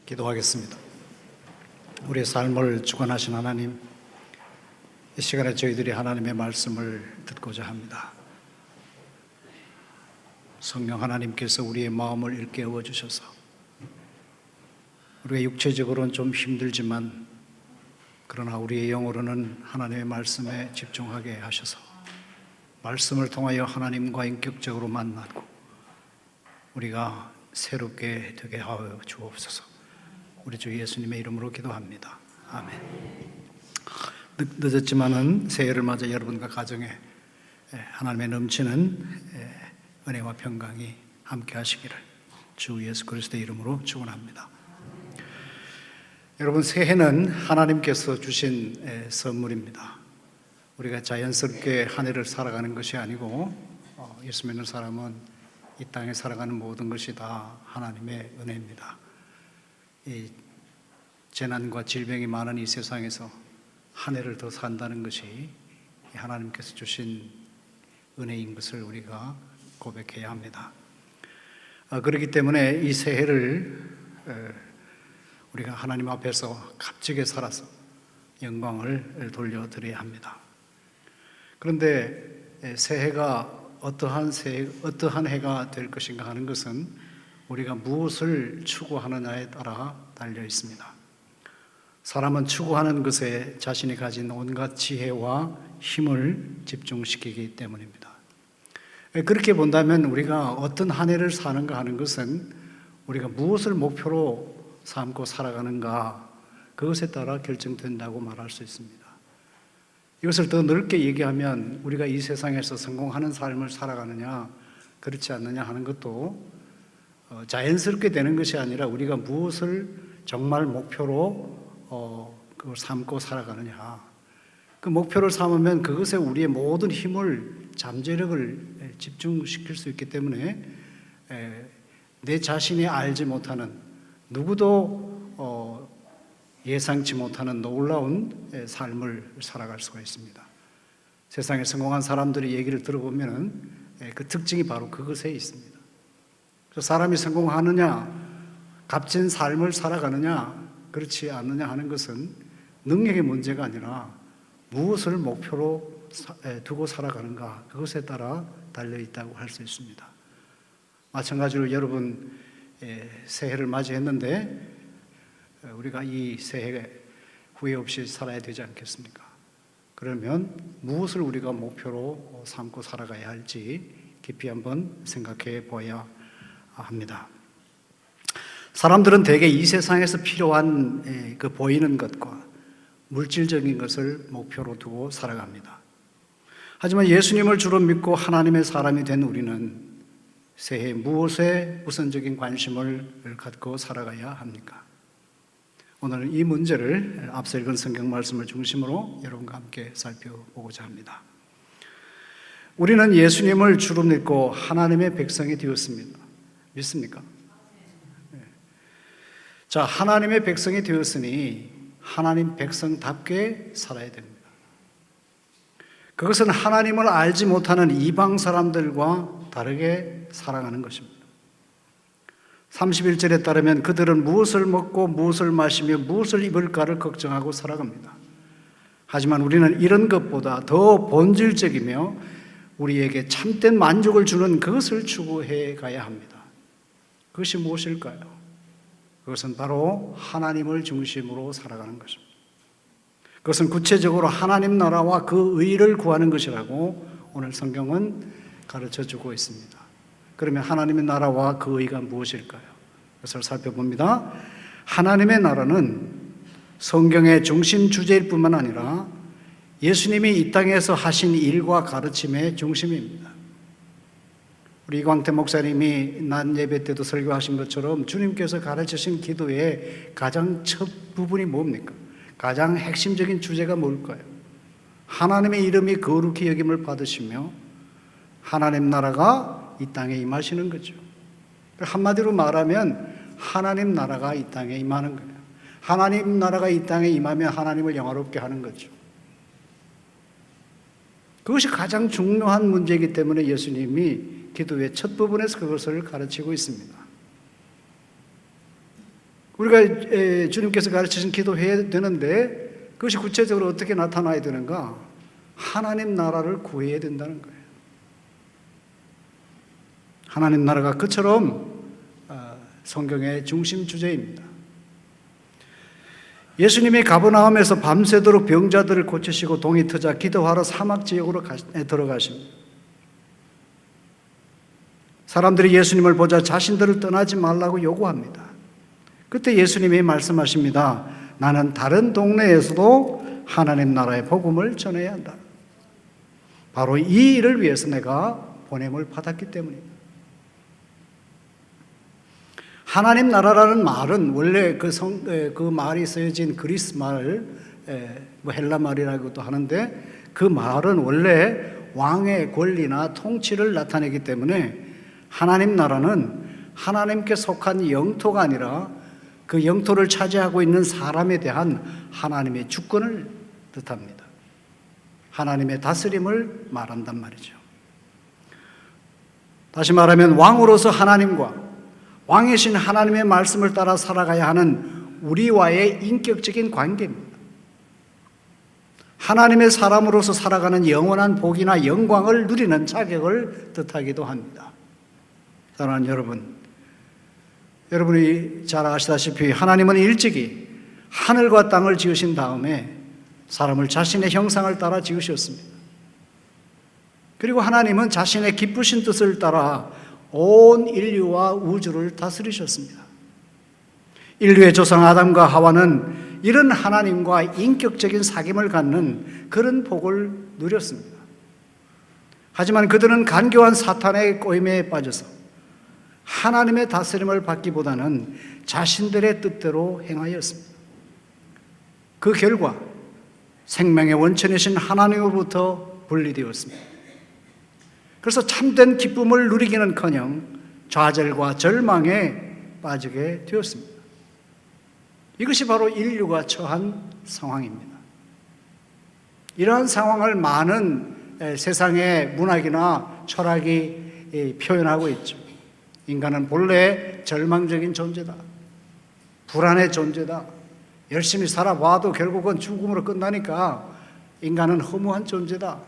기도하겠습니다. 우리의 삶을 주관하신 하나님, 이 시간에 저희들이 하나님의 말씀을 듣고자 합니다. 성령 하나님께서 우리의 마음을 일깨워 주셔서 우리가 육체적으로는 좀 힘들지만 그러나 우리의 영으로는 하나님의 말씀에 집중하게 하셔서 말씀을 통하여 하나님과 인격적으로 만나고 우리가 새롭게 되게 하여 주옵소서. 우리 주 예수님의 이름으로 기도합니다. 아멘. 늦었지만은 새해를 맞아 여러분과 가정에 하나님의 넘치는 은혜와 평강이 함께 하시기를 주 예수 그리스도의 이름으로 축원합니다. 여러분, 새해는 하나님께서 주신 선물입니다. 우리가 자연스럽게 한 해를 살아가는 것이 아니고 예수 믿는 사람은 이 땅에 살아가는 모든 것이 다 하나님의 은혜입니다. 이 재난과 질병이 많은 이 세상에서 한 해를 더 산다는 것이 하나님께서 주신 은혜인 것을 우리가 고백해야 합니다. 그렇기 때문에 이 새해를 우리가 하나님 앞에서 값지게 살아서 영광을 돌려드려야 합니다. 그런데 새해가 어떠한 해가 될 것인가 하는 것은 우리가 무엇을 추구하느냐에 따라 달려 있습니다. 사람은 추구하는 것에 자신이 가진 온갖 지혜와 힘을 집중시키기 때문입니다. 그렇게 본다면 우리가 어떤 한 해를 사는가 하는 것은 우리가 무엇을 목표로 삼고 살아가는가, 그것에 따라 결정된다고 말할 수 있습니다. 이것을 더 넓게 얘기하면 우리가 이 세상에서 성공하는 삶을 살아가느냐 그렇지 않느냐 하는 것도 자연스럽게 되는 것이 아니라 우리가 무엇을 정말 목표로 그걸 삼고 살아가느냐, 그 목표를 삼으면 그것에 우리의 모든 힘을, 잠재력을 집중시킬 수 있기 때문에 내 자신이 알지 못하는, 누구도 예상치 못하는 놀라운 삶을 살아갈 수가 있습니다. 세상에 성공한 사람들의 얘기를 들어보면 그 특징이 바로 그것에 있습니다. 그래서 사람이 성공하느냐, 값진 삶을 살아가느냐, 그렇지 않느냐 하는 것은 능력의 문제가 아니라 무엇을 목표로 두고 살아가는가, 그것에 따라 달려 있다고 할 수 있습니다. 마찬가지로 여러분, 새해를 맞이했는데 우리가 이 새해 후회 없이 살아야 되지 않겠습니까? 그러면 무엇을 우리가 목표로 삼고 살아가야 할지 깊이 한번 생각해 보아야 합니다. 사람들은 대개 이 세상에서 필요한 그 보이는 것과 물질적인 것을 목표로 두고 살아갑니다. 하지만 예수님을 주로 믿고 하나님의 사람이 된 우리는 새해 무엇에 우선적인 관심을 갖고 살아가야 합니까? 오늘은 이 문제를 앞서 읽은 성경 말씀을 중심으로 여러분과 함께 살펴보고자 합니다. 우리는 예수님을 주로 믿고 하나님의 백성이 되었습니다. 믿습니까? 네. 자, 하나님의 백성이 되었으니 하나님 백성답게 살아야 됩니다. 그것은 하나님을 알지 못하는 이방 사람들과 다르게 살아가는 것입니다. 31절에 따르면 그들은 무엇을 먹고 무엇을 마시며 무엇을 입을까를 걱정하고 살아갑니다. 하지만 우리는 이런 것보다 더 본질적이며 우리에게 참된 만족을 주는 그것을 추구해 가야 합니다. 그것이 무엇일까요? 그것은 바로 하나님을 중심으로 살아가는 것입니다. 그것은 구체적으로 하나님 나라와 그 의를 구하는 것이라고 오늘 성경은 가르쳐주고 있습니다. 그러면 하나님의 나라와 그 의가 무엇일까요? 그것을 살펴봅니다. 하나님의 나라는 성경의 중심 주제일 뿐만 아니라 예수님이 이 땅에서 하신 일과 가르침의 중심입니다. 우리 이광태 목사님이 낮 예배 때도 설교하신 것처럼 주님께서 가르치신 기도의 가장 첫 부분이 뭡니까? 가장 핵심적인 주제가 뭘까요? 하나님의 이름이 거룩히 여김을 받으시며 하나님 나라가 이 땅에 임하시는 거죠. 한마디로 말하면 하나님 나라가 이 땅에 임하는 거예요. 하나님 나라가 이 땅에 임하면 하나님을 영화롭게 하는 거죠. 그것이 가장 중요한 문제이기 때문에 예수님이 기도의 첫 부분에서 그것을 가르치고 있습니다. 우리가 주님께서 가르치신 기도해야 되는데 그것이 구체적으로 어떻게 나타나야 되는가? 하나님 나라를 구해야 된다는 거예요. 하나님 나라가 그처럼 성경의 중심 주제입니다. 예수님이 가버나움에서 밤새도록 병자들을 고치시고 동이 트자 기도하러 사막 지역으로 들어가십니다. 사람들이 예수님을 보자 자신들을 떠나지 말라고 요구합니다. 그때 예수님이 말씀하십니다. 나는 다른 동네에서도 하나님 나라의 복음을 전해야 한다. 바로 이 일을 위해서 내가 보냄을 받았기 때문입니다. 하나님 나라라는 말은 원래 그 말이 쓰여진 그리스 말, 헬라 말이라고도 하는데 그 말은 원래 왕의 권리나 통치를 나타내기 때문에 하나님 나라는 하나님께 속한 영토가 아니라 그 영토를 차지하고 있는 사람에 대한 하나님의 주권을 뜻합니다. 하나님의 다스림을 말한단 말이죠. 다시 말하면 왕으로서 하나님과 왕이신 하나님의 말씀을 따라 살아가야 하는 우리와의 인격적인 관계입니다. 하나님의 사람으로서 살아가는 영원한 복이나 영광을 누리는 자격을 뜻하기도 합니다. 사랑하는 여러분이 잘 아시다시피 하나님은 일찍이 하늘과 땅을 지으신 다음에 사람을 자신의 형상을 따라 지으셨습니다. 그리고 하나님은 자신의 기쁘신 뜻을 따라 온 인류와 우주를 다스리셨습니다. 인류의 조상 아담과 하와는 이런 하나님과 인격적인 사귐을 갖는 그런 복을 누렸습니다. 하지만 그들은 간교한 사탄의 꼬임에 빠져서 하나님의 다스림을 받기보다는 자신들의 뜻대로 행하였습니다. 그 결과 생명의 원천이신 하나님으로부터 분리되었습니다. 그래서 참된 기쁨을 누리기는커녕 좌절과 절망에 빠지게 되었습니다. 이것이 바로 인류가 처한 상황입니다. 이러한 상황을 많은 세상의 문학이나 철학이 표현하고 있죠. 인간은 본래 절망적인 존재다. 불안의 존재다. 열심히 살아봐도 결국은 죽음으로 끝나니까 인간은 허무한 존재다.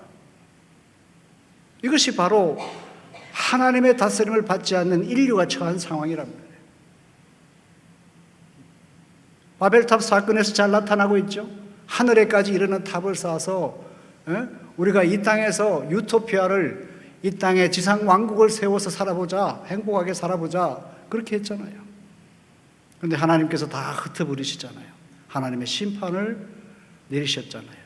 이것이 바로 하나님의 다스림을 받지 않는 인류가 처한 상황이란 말이에요. 바벨탑 사건에서 잘 나타나고 있죠. 하늘에까지 이르는 탑을 쌓아서 우리가 이 땅에서 유토피아를, 이 땅에 지상 왕국을 세워서 살아보자, 행복하게 살아보자, 그렇게 했잖아요. 그런데 하나님께서 다 흩어버리시잖아요. 하나님의 심판을 내리셨잖아요.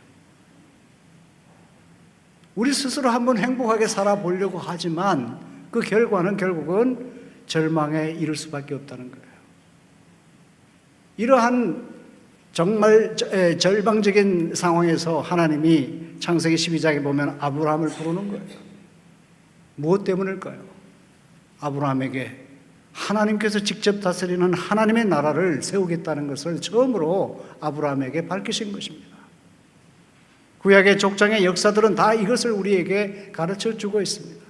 우리 스스로 한번 행복하게 살아보려고 하지만 그 결과는 결국은 절망에 이를 수밖에 없다는 거예요. 이러한 정말 절망적인 상황에서 하나님이 창세기 12장에 보면 아브라함을 부르는 거예요. 무엇 때문일까요? 아브라함에게 하나님께서 직접 다스리는 하나님의 나라를 세우겠다는 것을 처음으로 아브라함에게 밝히신 것입니다. 구약의 족장의 역사들은 다 이것을 우리에게 가르쳐 주고 있습니다.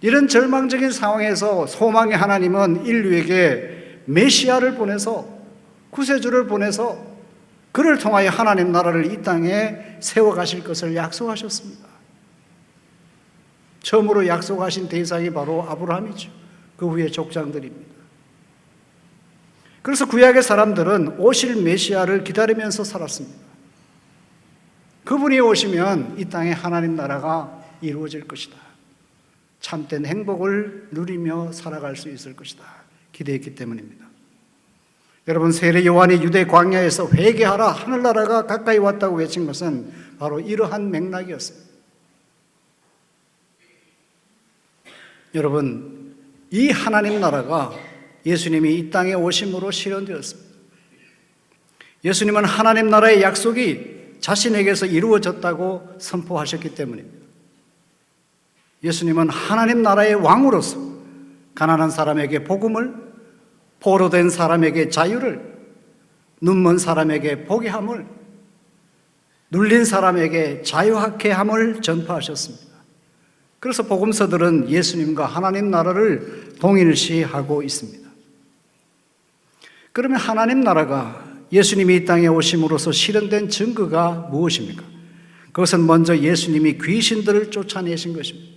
이런 절망적인 상황에서 소망의 하나님은 인류에게 메시아를 보내서, 구세주를 보내서 그를 통하여 하나님 나라를 이 땅에 세워가실 것을 약속하셨습니다. 처음으로 약속하신 대상이 바로 아브라함이죠. 그 후에 족장들입니다. 그래서 구약의 사람들은 오실 메시아를 기다리면서 살았습니다. 그분이 오시면 이 땅에 하나님 나라가 이루어질 것이다. 참된 행복을 누리며 살아갈 수 있을 것이다. 기대했기 때문입니다. 여러분, 세례 요한이 유대 광야에서 회개하라, 하늘나라가 가까이 왔다고 외친 것은 바로 이러한 맥락이었습니다. 여러분, 이 하나님 나라가 예수님이 이 땅에 오심으로 실현되었습니다. 예수님은 하나님 나라의 약속이 자신에게서 이루어졌다고 선포하셨기 때문입니다. 예수님은 하나님 나라의 왕으로서 가난한 사람에게 복음을, 포로된 사람에게 자유를, 눈먼 사람에게 보게 함을, 눌린 사람에게 자유하게 함을 전파하셨습니다. 그래서 복음서들은 예수님과 하나님 나라를 동일시하고 있습니다. 그러면 하나님 나라가 예수님이 이 땅에 오심으로써 실현된 증거가 무엇입니까? 그것은 먼저 예수님이 귀신들을 쫓아내신 것입니다.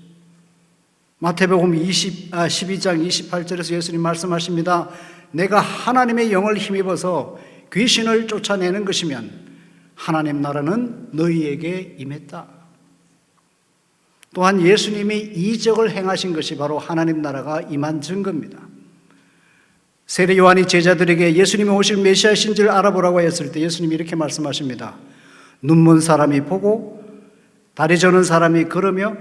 마태복음 12장 28절에서 예수님 말씀하십니다. 내가 하나님의 영을 힘입어서 귀신을 쫓아내는 것이면 하나님 나라는 너희에게 임했다. 또한 예수님이 이적을 행하신 것이 바로 하나님 나라가 임한 증거입니다. 세례 요한이 제자들에게 예수님이 오실 메시아신 줄 알아보라고 했을 때 예수님이 이렇게 말씀하십니다. 눈먼 사람이 보고 다리 저는 사람이 걸으며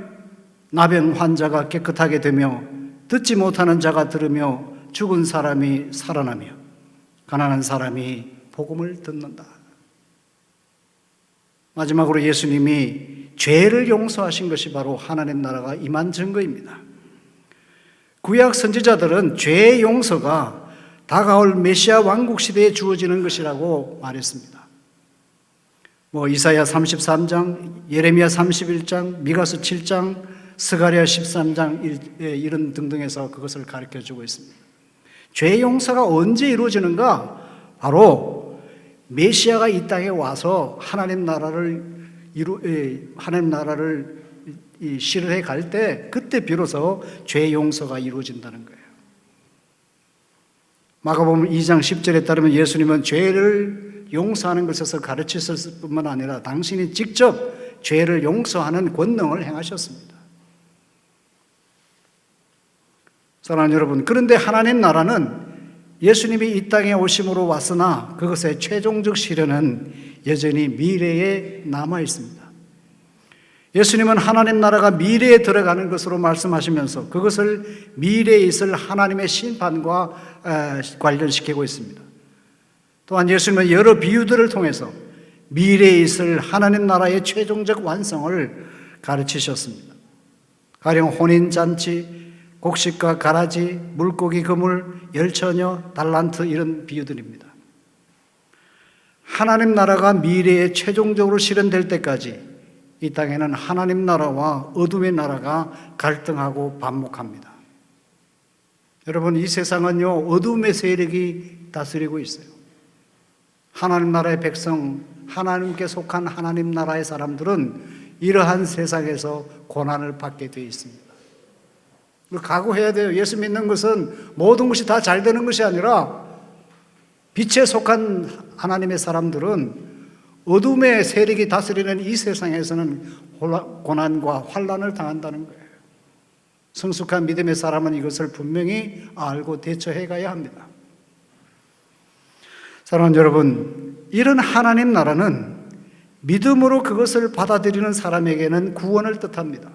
나병 환자가 깨끗하게 되며 듣지 못하는 자가 들으며 죽은 사람이 살아나며 가난한 사람이 복음을 듣는다. 마지막으로 예수님이 죄를 용서하신 것이 바로 하나님 나라가 임한 증거입니다. 구약 선지자들은 죄의 용서가 다가올 메시아 왕국 시대에 주어지는 것이라고 말했습니다. 이사야 33장, 예레미야 31장, 미가서 7장, 스가랴 13장 이런 등등에서 그것을 가르쳐주고 있습니다. 죄 용서가 언제 이루어지는가? 바로 메시아가 이 땅에 와서 하나님 나라를 실현해 갈 때 그때 비로소 죄 용서가 이루어진다는 거예요. 마가복음 2장 10절에 따르면 예수님은 죄를 용서하는 것에서 가르치셨을 뿐만 아니라 당신이 직접 죄를 용서하는 권능을 행하셨습니다. 사랑하는 여러분, 그런데 하나님 나라는 예수님이 이 땅에 오심으로 왔으나 그것의 최종적 실현은 여전히 미래에 남아 있습니다. 예수님은 하나님 나라가 미래에 들어가는 것으로 말씀하시면서 그것을 미래에 있을 하나님의 심판과 관련시키고 있습니다. 또한 예수님은 여러 비유들을 통해서 미래에 있을 하나님 나라의 최종적 완성을 가르치셨습니다. 가령 혼인잔치, 곡식과 가라지, 물고기 그물, 열처녀, 달란트 이런 비유들입니다. 하나님 나라가 미래에 최종적으로 실현될 때까지 이 땅에는 하나님 나라와 어둠의 나라가 갈등하고 반목합니다. 여러분, 이 세상은요, 어둠의 세력이 다스리고 있어요. 하나님 나라의 백성, 하나님께 속한 하나님 나라의 사람들은 이러한 세상에서 고난을 받게 되어 있습니다. 각오해야 돼요. 예수 믿는 것은 모든 것이 다 잘 되는 것이 아니라 빛에 속한 하나님의 사람들은 어둠의 세력이 다스리는 이 세상에서는 고난과 환난을 당한다는 거예요. 성숙한 믿음의 사람은 이것을 분명히 알고 대처해 가야 합니다. 사랑하는 여러분, 이런 하나님 나라는 믿음으로 그것을 받아들이는 사람에게는 구원을 뜻합니다.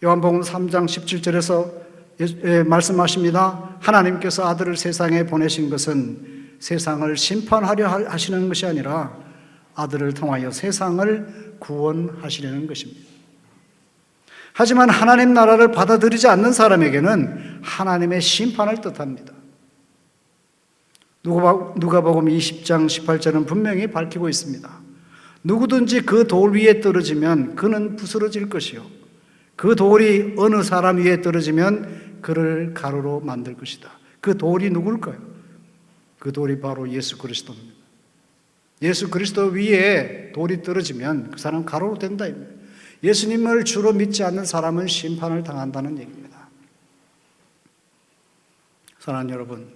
요한복음 3장 17절에서 말씀하십니다. 하나님께서 아들을 세상에 보내신 것은 세상을 심판하려 하시는 것이 아니라 아들을 통하여 세상을 구원하시려는 것입니다. 하지만 하나님 나라를 받아들이지 않는 사람에게는 하나님의 심판을 뜻합니다. 누가복음 20장 18절은 분명히 밝히고 있습니다. 누구든지 그 돌 위에 떨어지면 그는 부스러질 것이요 그 돌이 어느 사람 위에 떨어지면 그를 가루로 만들 것이다. 그 돌이 누굴까요? 그 돌이 바로 예수 그리스도입니다. 예수 그리스도 위에 돌이 떨어지면 그 사람은 가루로 된다. 예수님을 주로 믿지 않는 사람은 심판을 당한다는 얘기입니다. 사랑하는 여러분,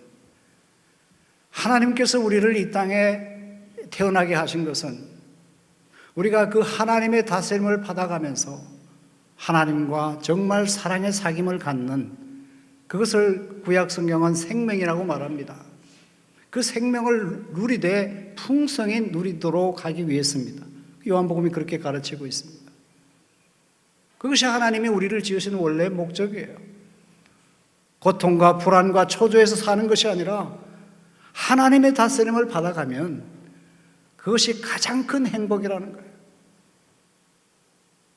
하나님께서 우리를 이 땅에 태어나게 하신 것은 우리가 그 하나님의 다스림을 받아가면서 하나님과 정말 사랑의 사귐을 갖는 그것을 구약 성경은 생명이라고 말합니다. 그 생명을 누리되 풍성히 누리도록 하기 위해서입니다. 요한복음이 그렇게 가르치고 있습니다. 그것이 하나님이 우리를 지으신 원래 목적이에요. 고통과 불안과 초조해서 사는 것이 아니라 하나님의 다스림을 받아가면 그것이 가장 큰 행복이라는 거예요.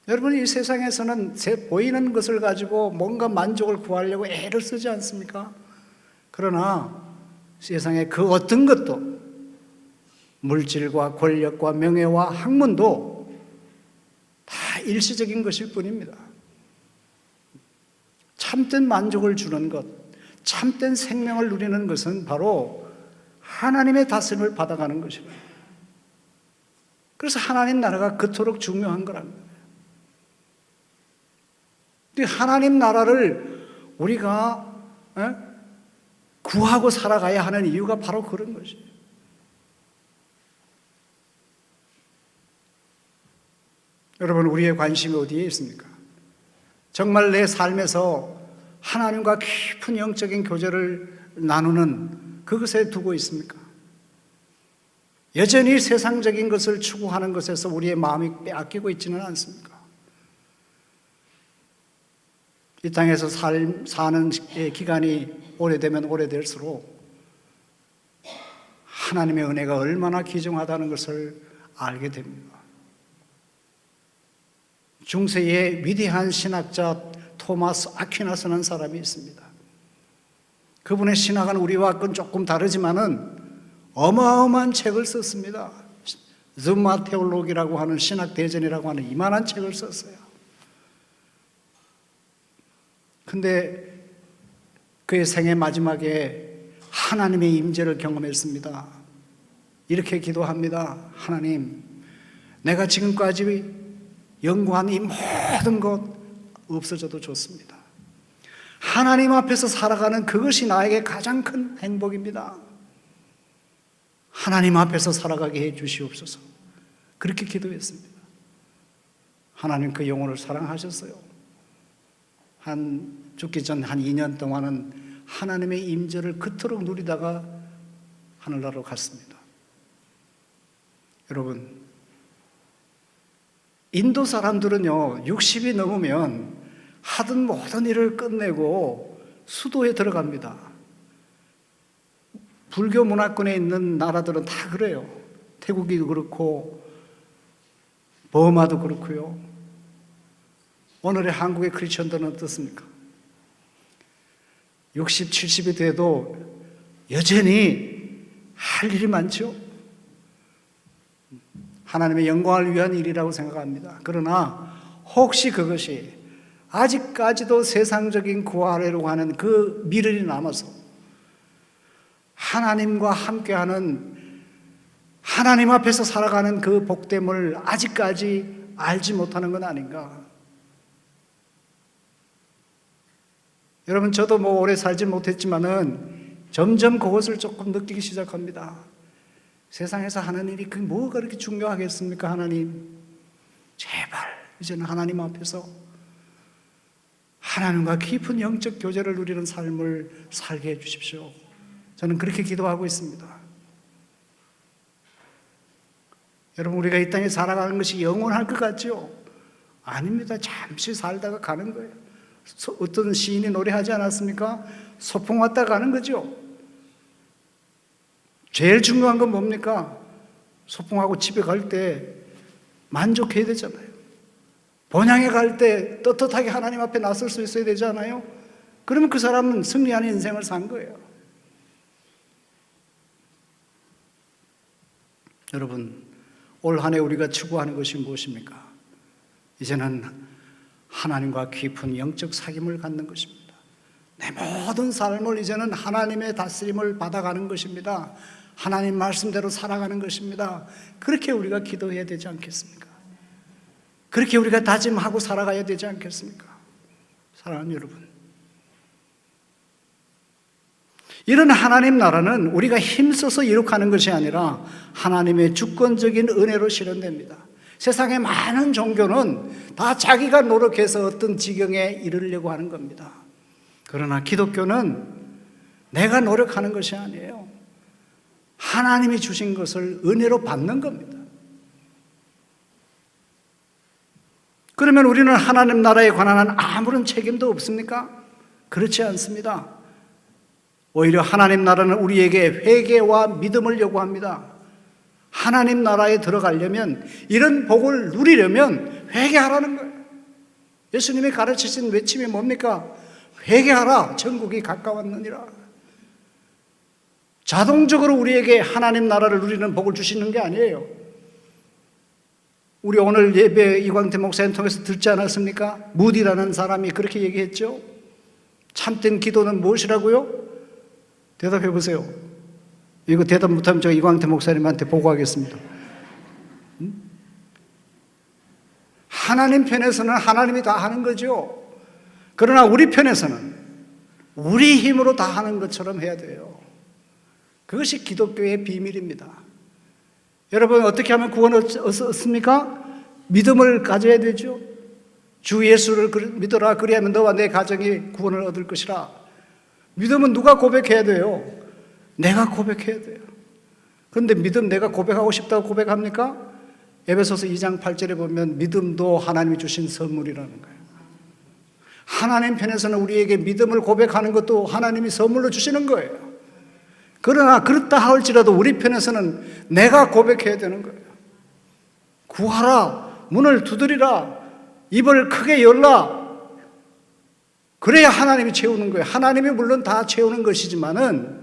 여러분, 이 세상에서는 보이는 것을 가지고 뭔가 만족을 구하려고 애를 쓰지 않습니까? 그러나 세상에 그 어떤 것도 물질과 권력과 명예와 학문도 다 일시적인 것일 뿐입니다. 참된 만족을 주는 것, 참된 생명을 누리는 것은 바로 하나님의 다스림을 받아가는 것입니다. 그래서 하나님 나라가 그토록 중요한 거랍니다. 하나님 나라를 우리가 구하고 살아가야 하는 이유가 바로 그런 것이에요. 여러분, 우리의 관심이 어디에 있습니까? 정말 내 삶에서 하나님과 깊은 영적인 교제를 나누는 그것에 두고 있습니까? 여전히 세상적인 것을 추구하는 것에서 우리의 마음이 빼앗기고 있지는 않습니까? 이 땅에서 사는 기간이 오래되면 오래될수록 하나님의 은혜가 얼마나 귀중하다는 것을 알게 됩니다. 중세의 위대한 신학자 토마스 아퀴나스라는 사람이 있습니다. 그분의 신학은 우리와 조금 다르지만은 어마어마한 책을 썼습니다. 줌마 테올로기라고 하는 신학 대전이라고 하는 이만한 책을 썼어요. 근데 그의 생애 마지막에 하나님의 임재를 경험했습니다. 이렇게 기도합니다. 하나님, 내가 지금까지 연구한 이 모든 것 없어져도 좋습니다. 하나님 앞에서 살아가는 그것이 나에게 가장 큰 행복입니다. 하나님 앞에서 살아가게 해 주시옵소서. 그렇게 기도했습니다. 하나님 그 영혼을 사랑하셨어요. 죽기 전 한 2년 동안은 하나님의 임재를 그토록 누리다가 하늘나라로 갔습니다. 여러분, 인도 사람들은요, 60이 넘으면 하던 모든 일을 끝내고 수도에 들어갑니다. 불교 문화권에 있는 나라들은 다 그래요. 태국이 그렇고 버마도 그렇고요. 오늘의 한국의 크리스천들은 어떻습니까? 60, 70이 돼도 여전히 할 일이 많죠. 하나님의 영광을 위한 일이라고 생각합니다. 그러나 혹시 그것이 아직까지도 세상적인 구하려고 하는 그 미련이 남아서 하나님과 함께하는, 하나님 앞에서 살아가는 그 복됨을 아직까지 알지 못하는 건 아닌가? 여러분, 저도 오래 살지 못했지만은 점점 그것을 조금 느끼기 시작합니다. 세상에서 하는 일이 그게 뭐가 그렇게 중요하겠습니까? 하나님, 제발 이제는 하나님 앞에서 하나님과 깊은 영적 교제를 누리는 삶을 살게 해 주십시오. 저는 그렇게 기도하고 있습니다. 여러분, 우리가 이 땅에 살아가는 것이 영원할 것 같죠? 아닙니다. 잠시 살다가 가는 거예요. 어떤 시인이 노래하지 않았습니까? 소풍 왔다 가는 거죠. 제일 중요한 건 뭡니까? 소풍하고 집에 갈 때 만족해야 되잖아요. 본향에 갈 때 떳떳하게 하나님 앞에 나설 수 있어야 되잖아요. 그러면 그 사람은 승리하는 인생을 산 거예요. 여러분, 올 한 해 우리가 추구하는 것이 무엇입니까? 이제는 하나님과 깊은 영적 사귐을 갖는 것입니다. 내 모든 삶을 이제는 하나님의 다스림을 받아가는 것입니다. 하나님 말씀대로 살아가는 것입니다. 그렇게 우리가 기도해야 되지 않겠습니까? 그렇게 우리가 다짐하고 살아가야 되지 않겠습니까? 사랑하는 여러분, 이런 하나님 나라는 우리가 힘써서 이룩하는 것이 아니라 하나님의 주권적인 은혜로 실현됩니다. 세상의 많은 종교는 다 자기가 노력해서 어떤 지경에 이르려고 하는 겁니다. 그러나 기독교는 내가 노력하는 것이 아니에요. 하나님이 주신 것을 은혜로 받는 겁니다. 그러면 우리는 하나님 나라에 관한 아무런 책임도 없습니까? 그렇지 않습니다. 오히려 하나님 나라는 우리에게 회개와 믿음을 요구합니다. 하나님 나라에 들어가려면, 이런 복을 누리려면 회개하라는 거예요. 예수님이 가르치신 외침이 뭡니까? 회개하라, 천국이 가까웠느니라. 자동적으로 우리에게 하나님 나라를 누리는 복을 주시는 게 아니에요. 우리 오늘 예배 이광태 목사님 통해서 듣지 않았습니까? 무디라는 사람이 그렇게 얘기했죠. 참된 기도는 무엇이라고요? 대답해 보세요. 이거 대답 못하면 저 이광태 목사님한테 보고하겠습니다. 하나님 편에서는 하나님이 다 하는 거죠. 그러나 우리 편에서는 우리 힘으로 다 하는 것처럼 해야 돼요. 그것이 기독교의 비밀입니다. 여러분, 어떻게 하면 구원을 얻습니까? 믿음을 가져야 되죠. 주 예수를 믿어라. 그리하면 너와 내 가정이 구원을 얻을 것이라. 믿음은 누가 고백해야 돼요? 내가 고백해야 돼요. 그런데 믿음 내가 고백하고 싶다고 고백합니까? 에베소서 2장 8절에 보면 믿음도 하나님이 주신 선물이라는 거예요. 하나님 편에서는 우리에게 믿음을 고백하는 것도 하나님이 선물로 주시는 거예요. 그러나 그렇다 할지라도 우리 편에서는 내가 고백해야 되는 거예요. 구하라, 문을 두드리라, 입을 크게 열라. 그래야 하나님이 채우는 거예요. 하나님이 물론 다 채우는 것이지만은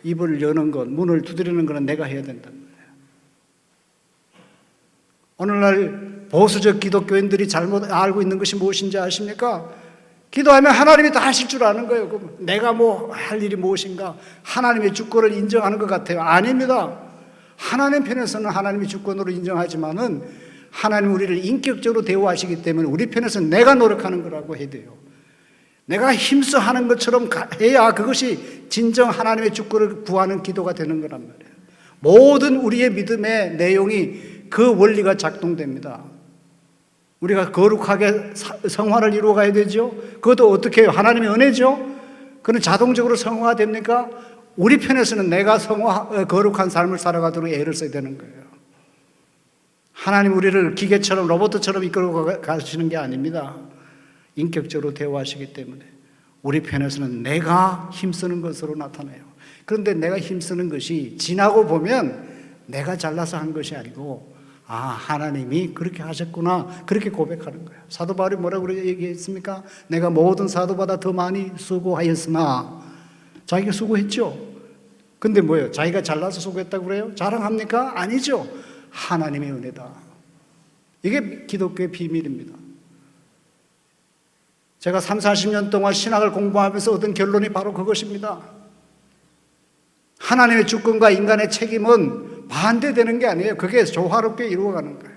입을 여는 것, 문을 두드리는 것은 내가 해야 된다는 거예요. 오늘날 보수적 기독교인들이 잘못 알고 있는 것이 무엇인지 아십니까? 기도하면 하나님이 다 하실 줄 아는 거예요. 그럼 내가 뭐 할 일이 무엇인가? 하나님의 주권을 인정하는 것 같아요. 아닙니다. 하나님 편에서는 하나님이 주권으로 인정하지만은 하나님 우리를 인격적으로 대우하시기 때문에 우리 편에서는 내가 노력하는 거라고 해야 돼요. 내가 힘써 하는 것처럼 해야 그것이 진정 하나님의 주권을 구하는 기도가 되는 거란 말이에요. 모든 우리의 믿음의 내용이 그 원리가 작동됩니다. 우리가 거룩하게 성화를 이루어가야 되죠. 그것도 어떻게 해요? 하나님의 은혜죠. 그는 자동적으로 성화가 됩니까? 우리 편에서는 내가 거룩한 삶을 살아가도록 애를 써야 되는 거예요. 하나님 우리를 기계처럼 로봇처럼 이끌고 가시는 게 아닙니다. 인격적으로 대우하시기 때문에 우리 편에서는 내가 힘쓰는 것으로 나타나요. 그런데 내가 힘쓰는 것이 지나고 보면 내가 잘나서 한 것이 아니고 하나님이 그렇게 하셨구나, 그렇게 고백하는 거예요. 사도 바울이 뭐라고 얘기했습니까? 내가 모든 사도보다 더 많이 수고하였으나. 자기가 수고했죠. 근데 뭐예요? 자기가 잘나서 수고했다고 그래요? 자랑합니까? 아니죠. 하나님의 은혜다. 이게 기독교의 비밀입니다. 제가 30-40년 동안 신학을 공부하면서 얻은 결론이 바로 그것입니다. 하나님의 주권과 인간의 책임은 반대되는 게 아니에요. 그게 조화롭게 이루어가는 거예요.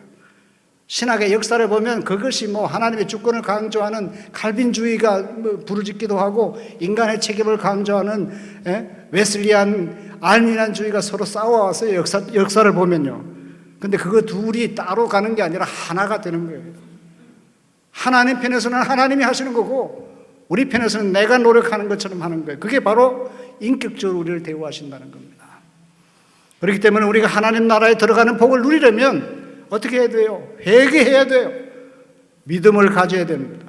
신학의 역사를 보면 그것이 하나님의 주권을 강조하는 칼빈주의가 부르짖기도 하고 인간의 책임을 강조하는 웨슬리안 알미난주의가 서로 싸워왔어요. 역사를 보면요. 근데 그거 둘이 따로 가는 게 아니라 하나가 되는 거예요. 하나님 편에서는 하나님이 하시는 거고 우리 편에서는 내가 노력하는 것처럼 하는 거예요. 그게 바로 인격적으로 우리를 대우하신다는 겁니다. 그렇기 때문에 우리가 하나님 나라에 들어가는 복을 누리려면 어떻게 해야 돼요? 회개해야 돼요. 믿음을 가져야 됩니다.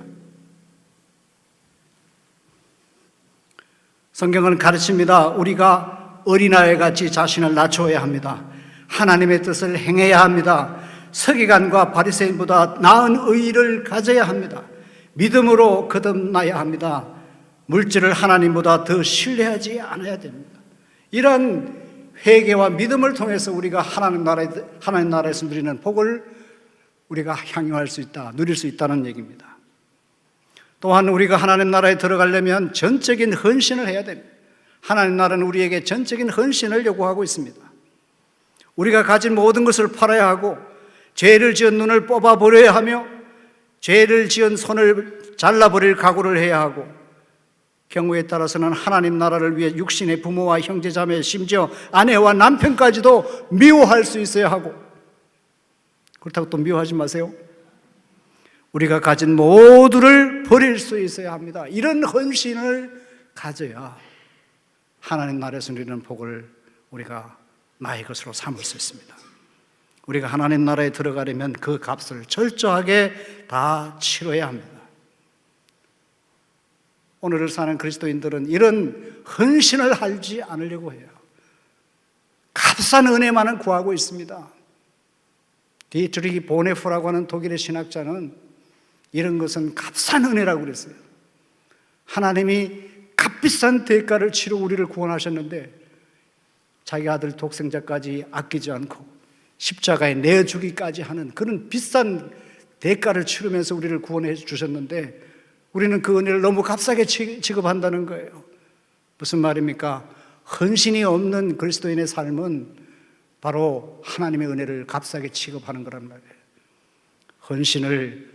성경은 가르칩니다. 우리가 어린아이 같이 자신을 낮춰야 합니다. 하나님의 뜻을 행해야 합니다. 서기관과 바리새인보다 나은 의의를 가져야 합니다. 믿음으로 거듭나야 합니다. 물질을 하나님보다 더 신뢰하지 않아야 됩니다. 이런 회개와 믿음을 통해서 우리가 하나님 나라에서 누리는 복을 우리가 향유할 수 있다, 누릴 수 있다는 얘기입니다. 또한 우리가 하나님 나라에 들어가려면 전적인 헌신을 해야 됩니다. 하나님 나라는 우리에게 전적인 헌신을 요구하고 있습니다. 우리가 가진 모든 것을 팔아야 하고 죄를 지은 눈을 뽑아버려야 하며 죄를 지은 손을 잘라버릴 각오를 해야 하고 경우에 따라서는 하나님 나라를 위해 육신의 부모와 형제자매 심지어 아내와 남편까지도 미워할 수 있어야 하고 그렇다고 또 미워하지 마세요. 우리가 가진 모두를 버릴 수 있어야 합니다. 이런 헌신을 가져야 하나님 나라에서 누리는 복을 우리가 나의 것으로 삼을 수 있습니다. 우리가 하나님 나라에 들어가려면 그 값을 철저하게 다 치러야 합니다. 오늘을 사는 그리스도인들은 이런 헌신을 하지 않으려고 해요. 값싼 은혜만은 구하고 있습니다. 디트리히 보네프라고 하는 독일의 신학자는 이런 것은 값싼 은혜라고 그랬어요. 하나님이 값비싼 대가를 치러 우리를 구원하셨는데 자기 아들 독생자까지 아끼지 않고 십자가에 내어주기까지 하는 그런 비싼 대가를 치르면서 우리를 구원해 주셨는데 우리는 그 은혜를 너무 값싸게 취급한다는 거예요. 무슨 말입니까? 헌신이 없는 그리스도인의 삶은 바로 하나님의 은혜를 값싸게 취급하는 거란 말이에요. 헌신을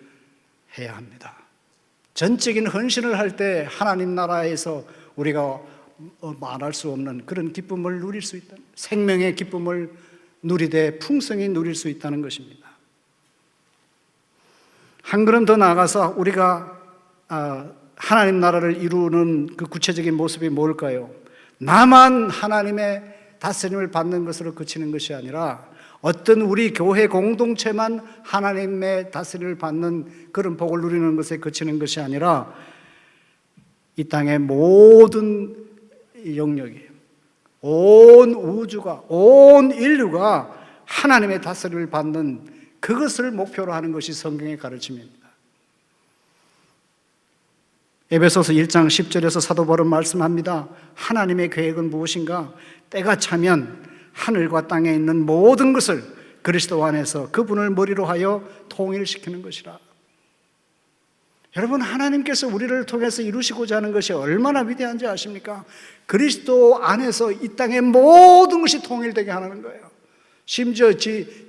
해야 합니다. 전적인 헌신을 할 때 하나님 나라에서 우리가 말할 수 없는 그런 기쁨을 누릴 수 있다. 생명의 기쁨을 누리되 풍성히 누릴 수 있다는 것입니다. 한 걸음 더 나아가서 우리가 하나님 나라를 이루는 그 구체적인 모습이 뭘까요? 나만 하나님의 다스림을 받는 것으로 그치는 것이 아니라 어떤 우리 교회 공동체만 하나님의 다스림을 받는 그런 복을 누리는 것에 그치는 것이 아니라 이 땅의 모든 영역이, 온 우주가, 온 인류가 하나님의 다스림을 받는 그것을 목표로 하는 것이 성경의 가르침입니다. 에베소서 1장 10절에서 사도 바울은 말씀합니다. 하나님의 계획은 무엇인가? 때가 차면 하늘과 땅에 있는 모든 것을 그리스도 안에서 그분을 머리로 하여 통일시키는 것이라. 여러분, 하나님께서 우리를 통해서 이루시고자 하는 것이 얼마나 위대한지 아십니까? 그리스도 안에서 이 땅의 모든 것이 통일되게 하는 거예요. 심지어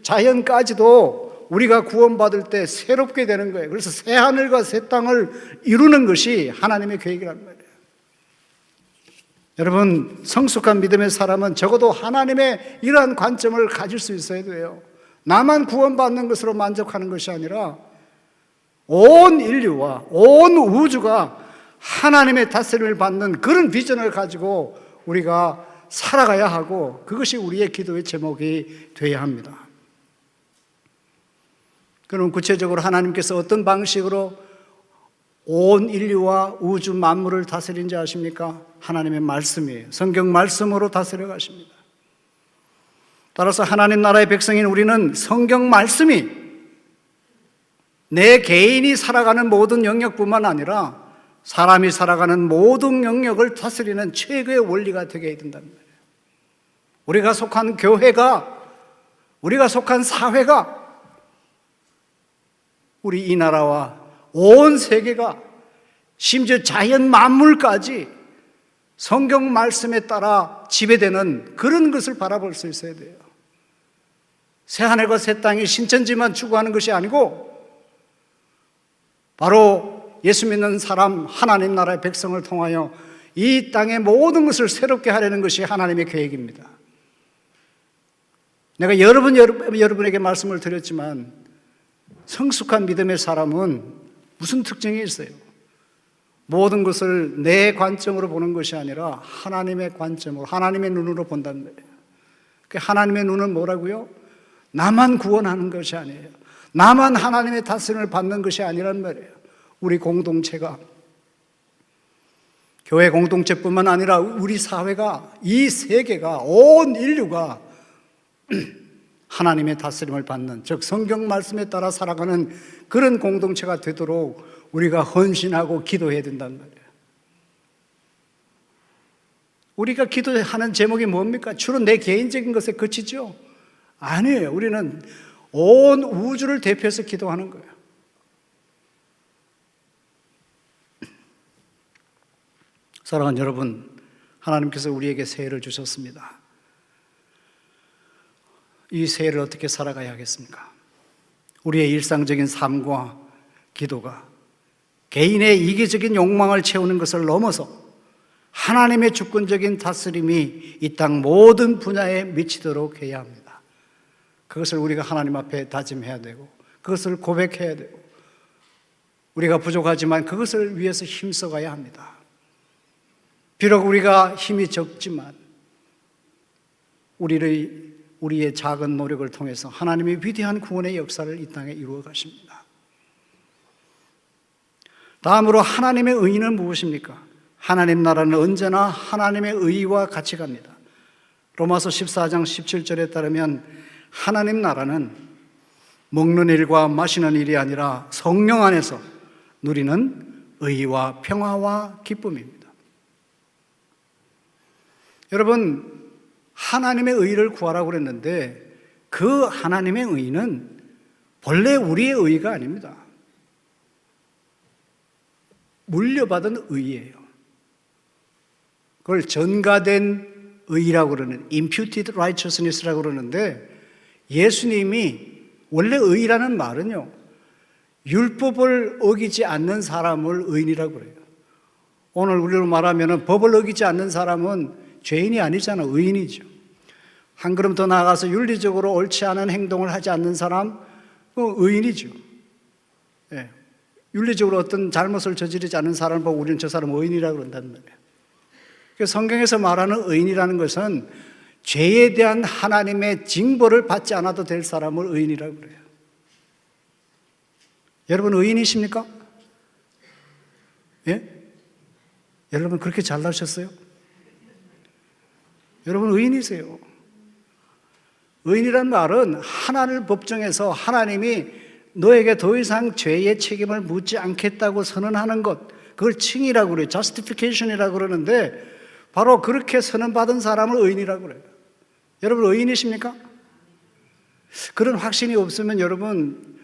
자연까지도 우리가 구원받을 때 새롭게 되는 거예요. 그래서 새 하늘과 새 땅을 이루는 것이 하나님의 계획이란 말이에요. 여러분, 성숙한 믿음의 사람은 적어도 하나님의 이러한 관점을 가질 수 있어야 돼요. 나만 구원받는 것으로 만족하는 것이 아니라 온 인류와 온 우주가 하나님의 다스림을 받는 그런 비전을 가지고 우리가 살아가야 하고, 그것이 우리의 기도의 제목이 되어야 합니다. 그럼 구체적으로 하나님께서 어떤 방식으로 온 인류와 우주 만물을 다스린지 아십니까? 하나님의 말씀이에요. 성경 말씀으로 다스려 가십니다. 따라서 하나님 나라의 백성인 우리는 성경 말씀이 내 개인이 살아가는 모든 영역뿐만 아니라 사람이 살아가는 모든 영역을 다스리는 최고의 원리가 되게 해야 된다는 거예요. 우리가 속한 교회가, 우리가 속한 사회가, 우리 이 나라와 온 세계가, 심지어 자연 만물까지 성경 말씀에 따라 지배되는 그런 것을 바라볼 수 있어야 돼요. 새하늘과 새 땅이 신천지만 추구하는 것이 아니고 바로 예수 믿는 사람, 하나님 나라의 백성을 통하여 이 땅의 모든 것을 새롭게 하려는 것이 하나님의 계획입니다. 내가 여러분에게 말씀을 드렸지만 성숙한 믿음의 사람은 무슨 특징이 있어요? 모든 것을 내 관점으로 보는 것이 아니라 하나님의 관점으로, 하나님의 눈으로 본다는 거예요. 그 하나님의 눈은 뭐라고요? 나만 구원하는 것이 아니에요. 나만 하나님의 다스림을 받는 것이 아니란 말이에요. 우리 공동체가, 교회 공동체뿐만 아니라 우리 사회가, 이 세계가, 온 인류가 하나님의 다스림을 받는, 즉 성경 말씀에 따라 살아가는 그런 공동체가 되도록 우리가 헌신하고 기도해야 된단 말이에요. 우리가 기도하는 제목이 뭡니까? 주로 내 개인적인 것에 그치죠? 아니에요. 우리는 온 우주를 대표해서 기도하는 거예요. 사랑하는 여러분, 하나님께서 우리에게 새해를 주셨습니다. 이 새해를 어떻게 살아가야 하겠습니까? 우리의 일상적인 삶과 기도가 개인의 이기적인 욕망을 채우는 것을 넘어서 하나님의 주권적인 다스림이 이 땅 모든 분야에 미치도록 해야 합니다. 그것을 우리가 하나님 앞에 다짐해야 되고, 그것을 고백해야 되고, 우리가 부족하지만 그것을 위해서 힘써가야 합니다. 비록 우리가 힘이 적지만 우리의 작은 노력을 통해서 하나님의 위대한 구원의 역사를 이 땅에 이루어 가십니다. 다음으로 하나님의 의는 무엇입니까? 하나님 나라는 언제나 하나님의 의와 같이 갑니다. 로마서 14장 17절에 따르면 하나님 나라는 먹는 일과 마시는 일이 아니라 성령 안에서 누리는 의와 평화와 기쁨입니다. 여러분, 하나님의 의를 구하라고 그랬는데 그 하나님의 의는 본래 우리의 의가 아닙니다. 물려받은 의예요. 그걸 전가된 의라고 그러는 imputed righteousness라고 그러는데, 예수님이 원래 의라는 말은요, 율법을 어기지 않는 사람을 의인이라고 그래요. 오늘 우리로 말하면 법을 어기지 않는 사람은 죄인이 아니잖아, 의인이죠. 한 걸음 더 나아가서 윤리적으로 옳지 않은 행동을 하지 않는 사람, 의인이죠. 예. 윤리적으로 어떤 잘못을 저지르지 않는 사람을 보고 우리는 저 사람 의인이라고 그런단 말이에요. 성경에서 말하는 의인이라는 것은 죄에 대한 하나님의 징벌을 받지 않아도 될 사람을 의인이라고 그래요. 여러분 의인이십니까? 예? 여러분 그렇게 잘나셨어요? 여러분 의인이세요. 의인이란 말은 하나님을 법정에서 하나님이 너에게 더 이상 죄의 책임을 묻지 않겠다고 선언하는 것, 그걸 칭의라고 그래요. justification이라고 그러는데, 바로 그렇게 선언받은 사람을 의인이라고 그래요. 여러분 의인이십니까? 그런 확신이 없으면 여러분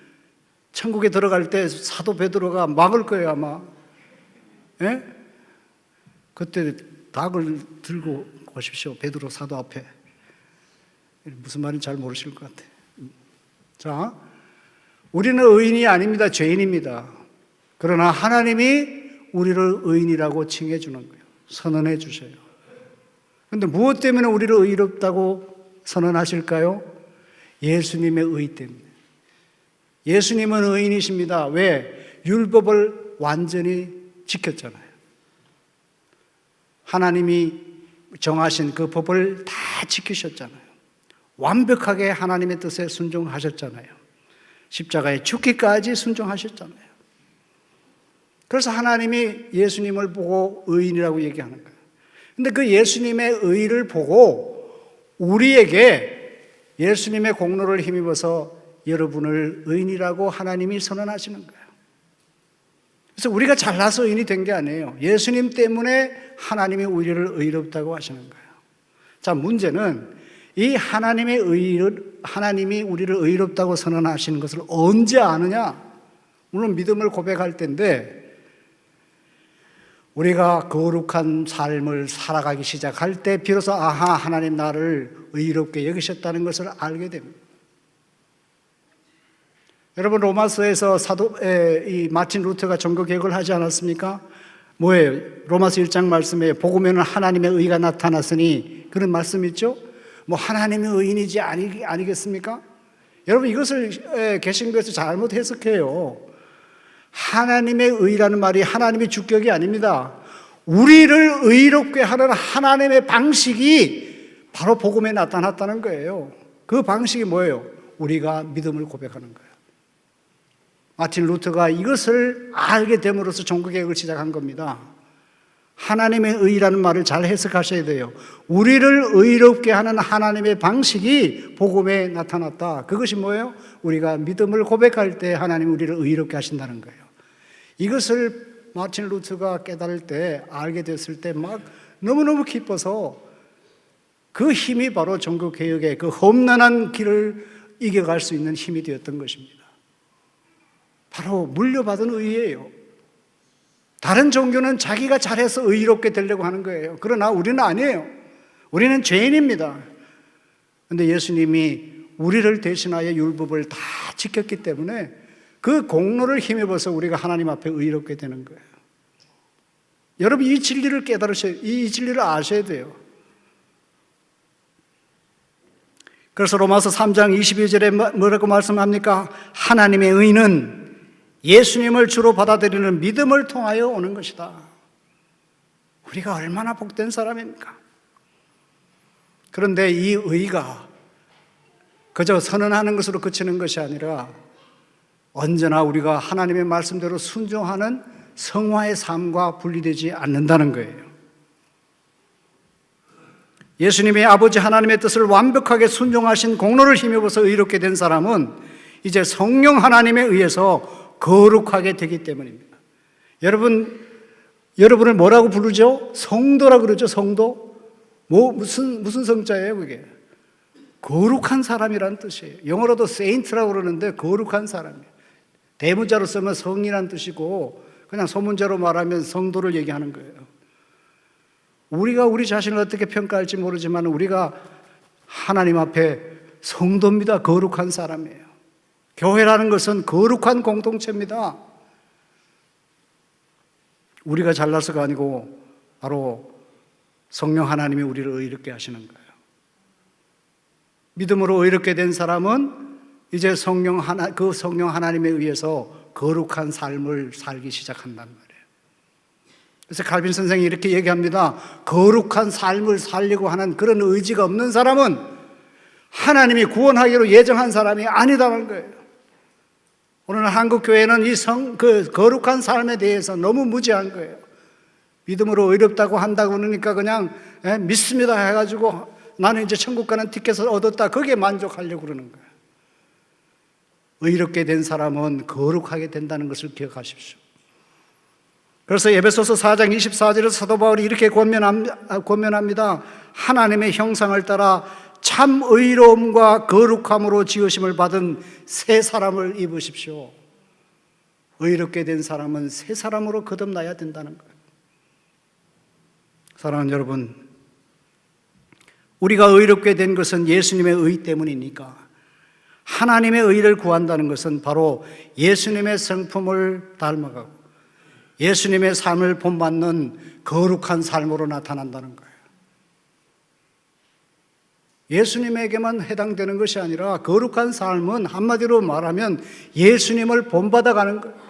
천국에 들어갈 때 사도 베드로가 막을 거예요 아마. 예? 그때 닭을 들고 오십시오, 베드로 사도 앞에. 무슨 말인지 잘 모르실 것 같아요. 자, 우리는 의인이 아닙니다. 죄인입니다. 그러나 하나님이 우리를 의인이라고 칭해 주는 거예요. 선언해 주셔요. 그런데 무엇 때문에 우리를 의롭다고 선언하실까요? 예수님의 의 때문에. 예수님은 의인이십니다. 왜? 율법을 완전히 지켰잖아요. 하나님이 정하신 그 법을 다 지키셨잖아요. 완벽하게 하나님의 뜻에 순종하셨잖아요. 십자가에 죽기까지 순종하셨잖아요. 그래서 하나님이 예수님을 보고 의인이라고 얘기하는 거예요. 근데 그 예수님의 의를 보고 우리에게 예수님의 공로를 힘입어서 여러분을 의인이라고 하나님이 선언하시는 거예요. 그래서 우리가 잘나서 의인이 된 게 아니에요. 예수님 때문에 하나님이 우리를 의롭다고 하시는 거예요. 자, 문제는 이 하나님이 우리를 의롭다고 선언하시는 것을 언제 아느냐? 물론 믿음을 고백할 때인데, 우리가 거룩한 삶을 살아가기 시작할 때 비로소 아하, 하나님 나를 의롭게 여기셨다는 것을 알게 됩니다. 여러분 로마서에서 이 마틴 루터가 종교 개혁을 하지 않았습니까? 뭐예요? 로마서 1장 말씀에 복음에는 하나님의 의가 나타났으니, 그런 말씀 있죠? 뭐 하나님의 의인이지 아니겠습니까? 여러분 이것을 개신교에서 잘못 해석해요. 하나님의 의라는 말이 하나님의 주격이 아닙니다. 우리를 의롭게 하는 하나님의 방식이 바로 복음에 나타났다는 거예요. 그 방식이 뭐예요? 우리가 믿음을 고백하는 거예요. 마틴 루터가 이것을 알게 됨으로써 종교개혁을 시작한 겁니다. 하나님의 의라는 말을 잘 해석하셔야 돼요. 우리를 의롭게 하는 하나님의 방식이 복음에 나타났다. 그것이 뭐예요? 우리가 믿음을 고백할 때 하나님이 우리를 의롭게 하신다는 거예요. 이것을 마틴 루터가 깨달을 때, 알게 됐을 때 막 너무너무 기뻐서 그 힘이 바로 종교개혁의 그 험난한 길을 이겨갈 수 있는 힘이 되었던 것입니다. 바로 물려받은 의예요. 다른 종교는 자기가 잘해서 의롭게 되려고 하는 거예요. 그러나 우리는 아니에요. 우리는 죄인입니다. 그런데 예수님이 우리를 대신하여 율법을 다 지켰기 때문에 그 공로를 힘입어서 우리가 하나님 앞에 의롭게 되는 거예요. 여러분 이 진리를 깨달으셔야, 이 진리를 아셔야 돼요. 그래서 로마서 3장 22절에 뭐라고 말씀합니까? 하나님의 의는 예수님을 주로 받아들이는 믿음을 통하여 오는 것이다. 우리가 얼마나 복된 사람입니까? 그런데 이 의가 그저 선언하는 것으로 그치는 것이 아니라 언제나 우리가 하나님의 말씀대로 순종하는 성화의 삶과 분리되지 않는다는 거예요. 예수님의 아버지 하나님의 뜻을 완벽하게 순종하신 공로를 힘입어서 의롭게 된 사람은 이제 성령 하나님에 의해서 거룩하게 되기 때문입니다. 여러분을 뭐라고 부르죠? 성도라고 그러죠, 성도? 무슨 성자예요, 그게? 거룩한 사람이라는 뜻이에요. 영어로도 saint라고 그러는데 거룩한 사람이에요. 대문자로 쓰면 성이라는 뜻이고, 그냥 소문대로 말하면 성도를 얘기하는 거예요. 우리가 우리 자신을 어떻게 평가할지 모르지만 우리가 하나님 앞에 성도입니다. 거룩한 사람이에요. 교회라는 것은 거룩한 공동체입니다. 우리가 잘나서가 아니고 바로 성령 하나님이 우리를 의롭게 하시는 거예요. 믿음으로 의롭게 된 사람은 이제 그 성령 하나님에 의해서 거룩한 삶을 살기 시작한단 말이에요. 그래서 칼빈 선생이 이렇게 얘기합니다. 거룩한 삶을 살려고 하는 그런 의지가 없는 사람은 하나님이 구원하기로 예정한 사람이 아니다라는 거예요. 오늘 한국 교회는 그 거룩한 삶에 대해서 너무 무지한 거예요. 믿음으로 의롭다고 한다고 그러니까 그냥 믿습니다 해가지고 나는 이제 천국 가는 티켓을 얻었다, 거기에 만족하려고 그러는 거예요. 의롭게 된 사람은 거룩하게 된다는 것을 기억하십시오. 그래서 에베소서 4장 24절에서 사도 바울이 이렇게 권면합니다. 하나님의 형상을 따라 참 의로움과 거룩함으로 지으심을 받은 새 사람을 입으십시오. 의롭게 된 사람은 새 사람으로 거듭나야 된다는 거예요. 사랑하는 여러분, 우리가 의롭게 된 것은 예수님의 의 때문이니까 하나님의 의를 구한다는 것은 바로 예수님의 성품을 닮아가고 예수님의 삶을 본받는 거룩한 삶으로 나타난다는 거예요. 예수님에게만 해당되는 것이 아니라 거룩한 삶은 한마디로 말하면 예수님을 본받아가는 거예요.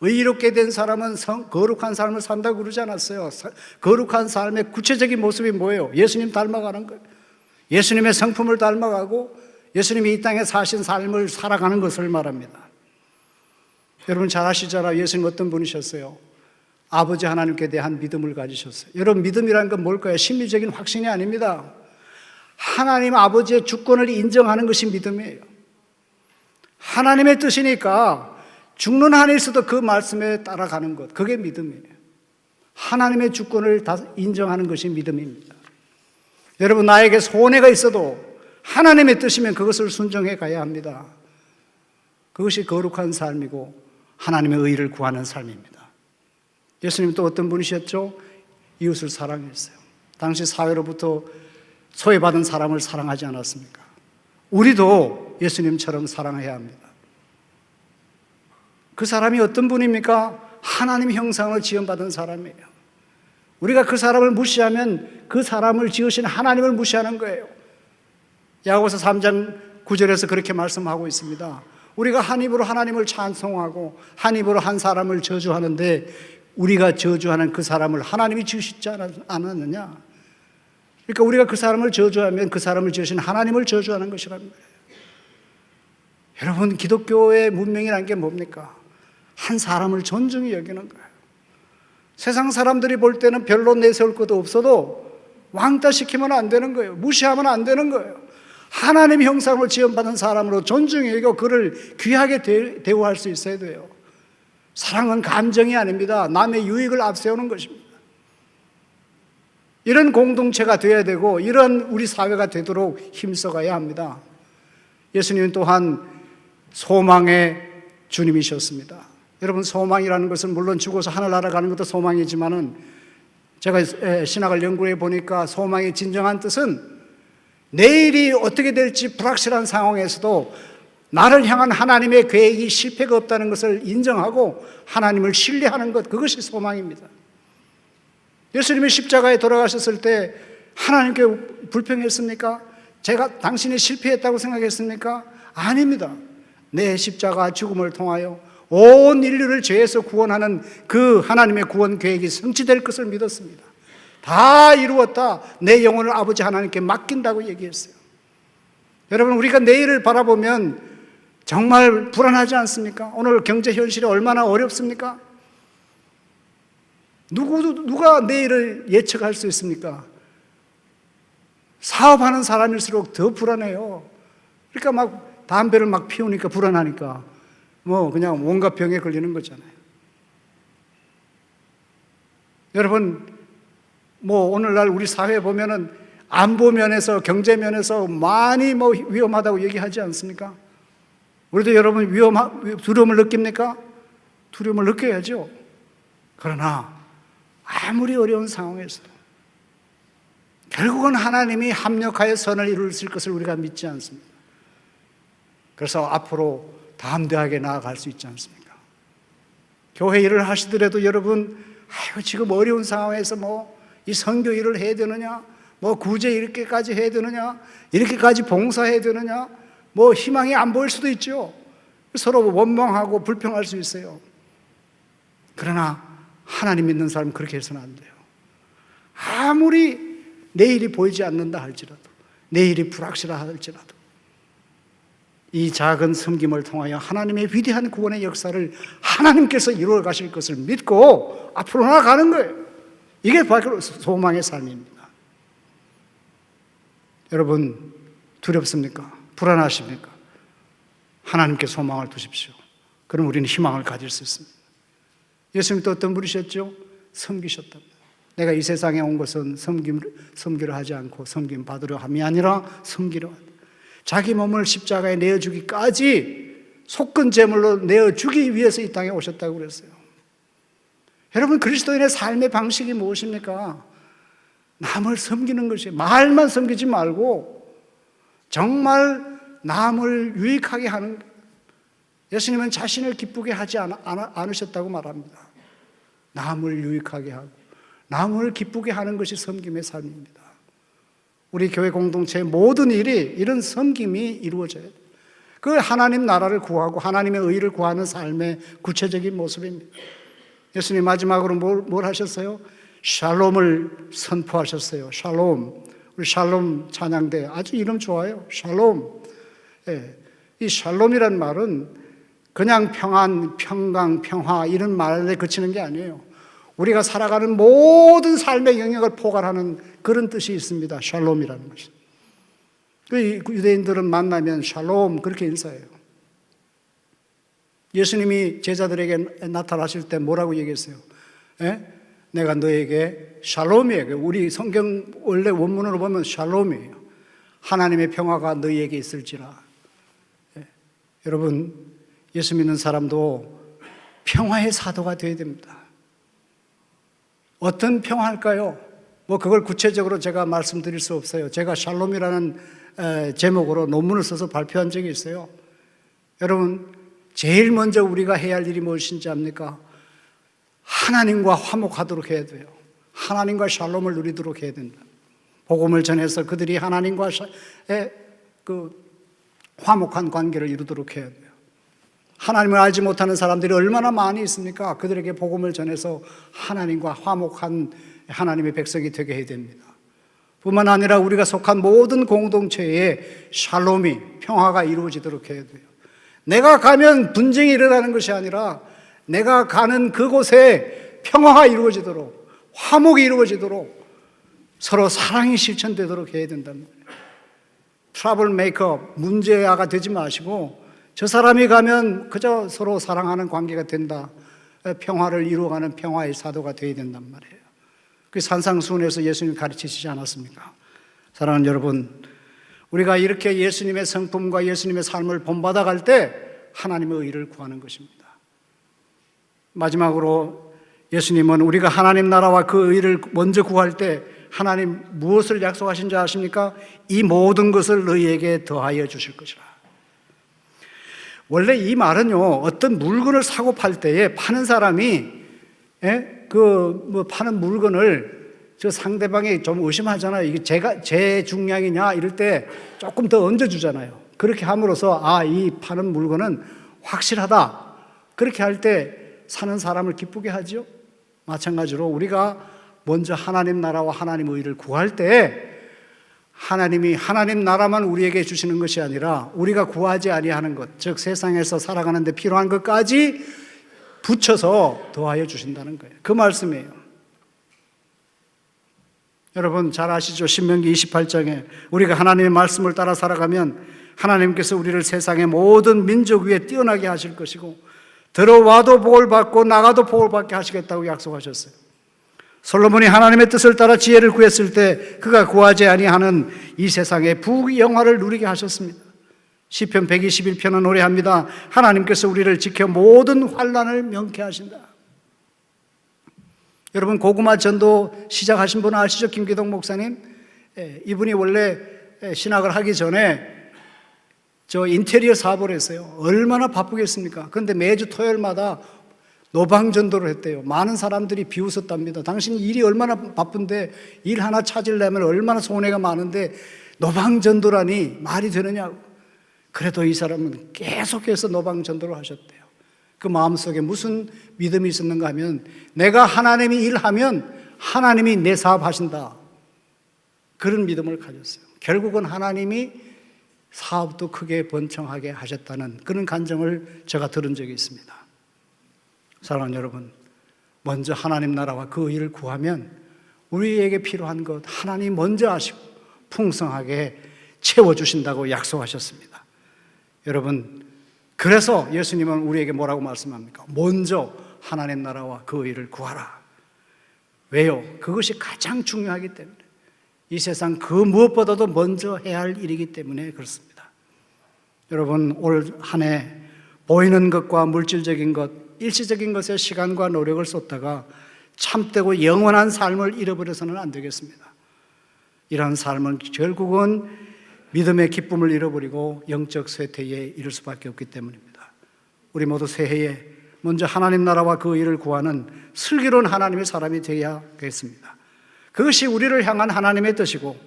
의롭게 된 사람은 거룩한 삶을 산다고 그러지 않았어요. 거룩한 삶의 구체적인 모습이 뭐예요? 예수님 닮아가는 거예요. 예수님의 성품을 닮아가고 예수님이 이 땅에 사신 삶을 살아가는 것을 말합니다. 여러분 잘 아시잖아요. 예수님 어떤 분이셨어요? 아버지 하나님께 대한 믿음을 가지셨어요. 여러분 믿음이라는 건 뭘까요? 심리적인 확신이 아닙니다. 하나님 아버지의 주권을 인정하는 것이 믿음이에요. 하나님의 뜻이니까 죽는 한에 있어도 그 말씀에 따라가는 것, 그게 믿음이에요. 하나님의 주권을 다 인정하는 것이 믿음입니다. 여러분 나에게 손해가 있어도 하나님의 뜻이면 그것을 순종해 가야 합니다. 그것이 거룩한 삶이고 하나님의 의를 구하는 삶입니다. 예수님 또 어떤 분이셨죠? 이웃을 사랑했어요. 당시 사회로부터 소외받은 사람을 사랑하지 않았습니까? 우리도 예수님처럼 사랑해야 합니다. 그 사람이 어떤 분입니까? 하나님 형상을 지음받은 사람이에요. 우리가 그 사람을 무시하면 그 사람을 지으신 하나님을 무시하는 거예요. 야고보서 3장 9절에서 그렇게 말씀하고 있습니다. 우리가 한 입으로 하나님을 찬송하고 한 입으로 한 사람을 저주하는데 우리가 저주하는 그 사람을 하나님이 지으시지 않았느냐? 그러니까 우리가 그 사람을 저주하면 그 사람을 지으신 하나님을 저주하는 것이란 말이에요. 여러분 기독교의 문명이라는 게 뭡니까? 한 사람을 존중히 여기는 거예요. 세상 사람들이 볼 때는 별로 내세울 것도 없어도 왕따시키면 안 되는 거예요. 무시하면 안 되는 거예요. 하나님의 형상을 지음받은 사람으로 존중히 여기고 그를 귀하게 대우할 수 있어야 돼요. 사랑은 감정이 아닙니다. 남의 유익을 앞세우는 것입니다. 이런 공동체가 되어야 되고 이런 우리 사회가 되도록 힘써가야 합니다. 예수님은 또한 소망의 주님이셨습니다. 여러분 소망이라는 것은 물론 죽어서 하늘나라 가는 것도 소망이지만은 제가 신학을 연구해 보니까 소망의 진정한 뜻은 내일이 어떻게 될지 불확실한 상황에서도 나를 향한 하나님의 계획이 실패가 없다는 것을 인정하고 하나님을 신뢰하는 것, 그것이 소망입니다. 예수님이 십자가에 돌아가셨을 때 하나님께 불평했습니까? 제가 당신이 실패했다고 생각했습니까? 아닙니다. 내 십자가 죽음을 통하여 온 인류를 죄에서 구원하는 그 하나님의 구원 계획이 성취될 것을 믿었습니다. 다 이루었다. 내 영혼을 아버지 하나님께 맡긴다고 얘기했어요. 여러분 우리가 내일을 바라보면 정말 불안하지 않습니까? 오늘 경제 현실이 얼마나 어렵습니까? 누가 내일을 예측할 수 있습니까? 사업하는 사람일수록 더 불안해요. 그러니까 막 담배를 막 피우니까 불안하니까 그냥 온갖 병에 걸리는 거잖아요. 여러분 오늘날 우리 사회에 보면은 안보 면에서 경제 면에서 많이 위험하다고 얘기하지 않습니까? 우리도 여러분 두려움을 느낍니까? 두려움을 느껴야죠. 그러나 아무리 어려운 상황에서도 결국은 하나님이 합력하여 선을 이루실 것을 우리가 믿지 않습니다. 그래서 앞으로 담대하게 나아갈 수 있지 않습니까? 교회 일을 하시더라도 여러분, 지금 어려운 상황에서 이 선교 일을 해야 되느냐, 구제 이렇게까지 해야 되느냐, 이렇게까지 봉사해야 되느냐, 희망이 안 보일 수도 있죠. 서로 원망하고 불평할 수 있어요. 그러나 하나님 믿는 사람은 그렇게 해서는 안 돼요. 아무리 내일이 보이지 않는다 할지라도, 내일이 불확실하다 할지라도 이 작은 섬김을 통하여 하나님의 위대한 구원의 역사를 하나님께서 이루어 가실 것을 믿고 앞으로 나아가는 거예요. 이게 바로 소망의 삶입니다. 여러분, 두렵습니까? 불안하십니까? 하나님께 소망을 두십시오. 그럼 우리는 희망을 가질 수 있습니다. 예수님도 어떤 분이셨죠? 섬기셨답니다. 내가 이 세상에 온 것은 섬기려 하지 않고 섬김 받으려 함이 아니라 섬기려 하다. 자기 몸을 십자가에 내어주기까지 속근 제물로 내어주기 위해서 이 땅에 오셨다고 그랬어요. 여러분, 그리스도인의 삶의 방식이 무엇입니까? 남을 섬기는 것이, 말만 섬기지 말고 정말 남을 유익하게 하는 거예요. 예수님은 자신을 기쁘게 하지 않으셨다고 말합니다. 남을 유익하게 하고 남을 기쁘게 하는 것이 섬김의 삶입니다. 우리 교회 공동체의 모든 일이 이런 섬김이 이루어져야 돼요. 그 하나님 나라를 구하고 하나님의 의를 구하는 삶의 구체적인 모습입니다. 예수님 마지막으로 뭘 하셨어요? 샬롬을 선포하셨어요. 샬롬. 우리 샬롬 찬양대 아주 이름 좋아요. 샬롬. 예. 이 샬롬이란 말은 그냥 평안, 평강, 평화 이런 말에 그치는 게 아니에요. 우리가 살아가는 모든 삶의 영역을 포괄하는 그런 뜻이 있습니다. 샬롬이라는 것이. 그 유대인들은 만나면 샬롬 그렇게 인사해요. 예수님이 제자들에게 나타나실 때 뭐라고 얘기했어요? 내가 너에게 샬롬이에요. 우리 성경 원래 원문으로 보면 샬롬이에요. 하나님의 평화가 너희에게 있을지라. 여러분, 예수 믿는 사람도 평화의 사도가 되어야 됩니다. 어떤 평화일까요? 그걸 구체적으로 제가 말씀드릴 수 없어요. 제가 샬롬이라는 제목으로 논문을 써서 발표한 적이 있어요. 여러분, 제일 먼저 우리가 해야 할 일이 무엇인지 압니까? 하나님과 화목하도록 해야 돼요. 하나님과 샬롬을 누리도록 해야 된다. 복음을 전해서 그들이 하나님과 화목한 관계를 이루도록 해야 돼요. 하나님을 알지 못하는 사람들이 얼마나 많이 있습니까? 그들에게 복음을 전해서 하나님과 화목한 하나님의 백성이 되게 해야 됩니다. 뿐만 아니라 우리가 속한 모든 공동체에 샬롬이, 평화가 이루어지도록 해야 돼요. 내가 가면 분쟁이 일어나는 것이 아니라 내가 가는 그곳에 평화가 이루어지도록, 화목이 이루어지도록 서로 사랑이 실천되도록 해야 된다는 거예요. 트러블 메이커, 문제아가 되지 마시고 저 사람이 가면 그저 서로 사랑하는 관계가 된다. 평화를 이루어가는 평화의 사도가 되어야 된단 말이에요. 그 산상수훈에서 예수님 가르치시지 않았습니까? 사랑하는 여러분, 우리가 이렇게 예수님의 성품과 예수님의 삶을 본받아갈 때 하나님의 의를 구하는 것입니다. 마지막으로 예수님은 우리가 하나님 나라와 그 의를 먼저 구할 때 하나님 무엇을 약속하신지 아십니까? 이 모든 것을 너희에게 더하여 주실 것이라. 원래 이 말은요, 어떤 물건을 사고 팔 때에 파는 사람이 파는 물건을 저 상대방이 좀 의심하잖아요. 이게 제 중량이냐 이럴 때 조금 더 얹어주잖아요. 그렇게 함으로써 이 파는 물건은 확실하다. 그렇게 할 때 사는 사람을 기쁘게 하죠. 마찬가지로 우리가 먼저 하나님 나라와 하나님의 의를 구할 때 하나님이 하나님 나라만 우리에게 주시는 것이 아니라 우리가 구하지 아니하는 것, 즉 세상에서 살아가는 데 필요한 것까지 붙여서 더하여 주신다는 거예요. 그 말씀이에요. 여러분 잘 아시죠? 신명기 28장에 우리가 하나님의 말씀을 따라 살아가면 하나님께서 우리를 세상의 모든 민족 위에 뛰어나게 하실 것이고 들어와도 복을 받고 나가도 복을 받게 하시겠다고 약속하셨어요. 솔로몬이 하나님의 뜻을 따라 지혜를 구했을 때 그가 구하지 아니하는 이 세상의 부영화를 누리게 하셨습니다. 시편 121편은 노래합니다. 하나님께서 우리를 지켜 모든 환난을 명쾌 하신다. 여러분 고구마 전도 시작하신 분 아시죠? 김기동 목사님. 이분이 원래 신학을 하기 전에 저 인테리어 사업을 했어요. 얼마나 바쁘겠습니까? 그런데 매주 토요일마다 노방 전도를 했대요. 많은 사람들이 비웃었답니다. 당신 일이 얼마나 바쁜데 일 하나 찾으려면 얼마나 손해가 많은데 노방 전도라니 말이 되느냐고. 그래도 이 사람은 계속해서 노방 전도를 하셨대요. 그 마음속에 무슨 믿음이 있었는가 하면 내가 하나님이 일하면 하나님이 내 사업 하신다. 그런 믿음을 가졌어요. 결국은 하나님이 사업도 크게 번창하게 하셨다는 그런 간증을 제가 들은 적이 있습니다. 사랑하는 여러분, 먼저 하나님 나라와 그 일을 구하면 우리에게 필요한 것 하나님 먼저 아시고 풍성하게 채워주신다고 약속하셨습니다. 여러분, 그래서 예수님은 우리에게 뭐라고 말씀합니까? 먼저 하나님 나라와 그 일을 구하라. 왜요? 그것이 가장 중요하기 때문에, 이 세상 그 무엇보다도 먼저 해야 할 일이기 때문에 그렇습니다. 여러분, 올 한 해 보이는 것과 물질적인 것, 일시적인 것에 시간과 노력을 쏟다가 참되고 영원한 삶을 잃어버려서는 안 되겠습니다. 이러한 삶은 결국은 믿음의 기쁨을 잃어버리고 영적 쇠퇴에 이를 수밖에 없기 때문입니다. 우리 모두 새해에 먼저 하나님 나라와 그 일을 구하는 슬기로운 하나님의 사람이 되어야겠습니다. 그것이 우리를 향한 하나님의 뜻이고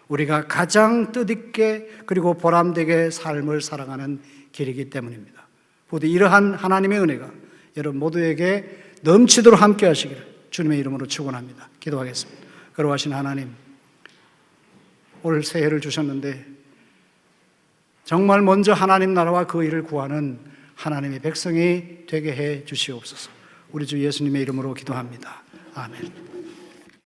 우리가 가장 뜻있게 그리고 보람되게 삶을 살아가는 길이기 때문입니다. 부디 이러한 하나님의 은혜가 여러분 모두에게 넘치도록 함께 하시기를 주님의 이름으로 축원합니다. 기도하겠습니다. 거룩하신 하나님, 올 새해를 주셨는데 정말 먼저 하나님 나라와 그 일을 구하는 하나님의 백성이 되게 해 주시옵소서. 우리 주 예수님의 이름으로 기도합니다. 아멘.